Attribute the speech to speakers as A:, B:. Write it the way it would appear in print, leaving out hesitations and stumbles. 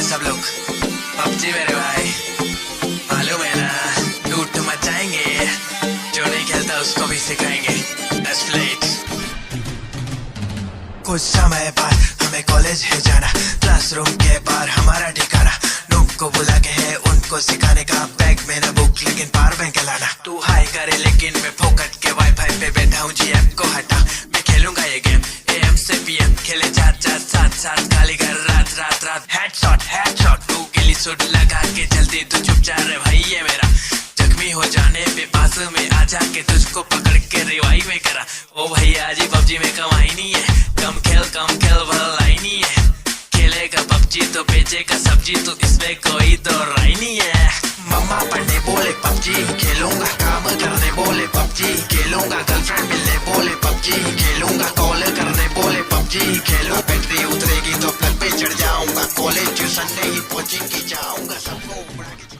A: सब लोग? पबजी मेरे भाई, मालूम है ना, लूट मचाएंगे। जो नहीं खेलता उसको भी सिखाएंगे। Let's play it। कुछ समय बाद हमें कॉलेज है जाना, क्लासरूम के बाहर हमारा ठिकाना। नूब को बुला के है उनको सिखाने का, बैग में न बुक लेकिन पावर बैंक लाना। तू हाई करे लेकिन मैं फोकट के वाईफाई पे बैठा हूँ जी, ऐप को हटा। मैं खेलूंगा ये गेम AM से PM, खेले 4-4 7-7 खाली घर रात रात रात। हेडशॉट तू गिली सुट लगा के जल्दी तू चुप जा रे भाई, ये मेरा जख्मी हो जाने पे पास में आ जाके तुझको पकड़ के रिवाइव में करा। ओ भैया जी पबजी में कमाई नहीं है, कम खेल भलाई नहीं है। खेलेगा पबजी तो बेचेगा सब्जी, तो इसमें कोई तो राय नहीं है। मम्मा पढ़ने बोले पबजी खेलूंगा, काम करने बोले पबजी खेलूंगा, गर्लफ्रेंड मिलने बोले पबजी खेलूंगा, कॉल करने बोले पबजी खेलूं। बैटरी उतरेगी तो प्लग पे चढ़ जाऊंगा, कॉलेज ट्यूशन नहीं कोचिंग की जाऊंगा, सबको उड़ा के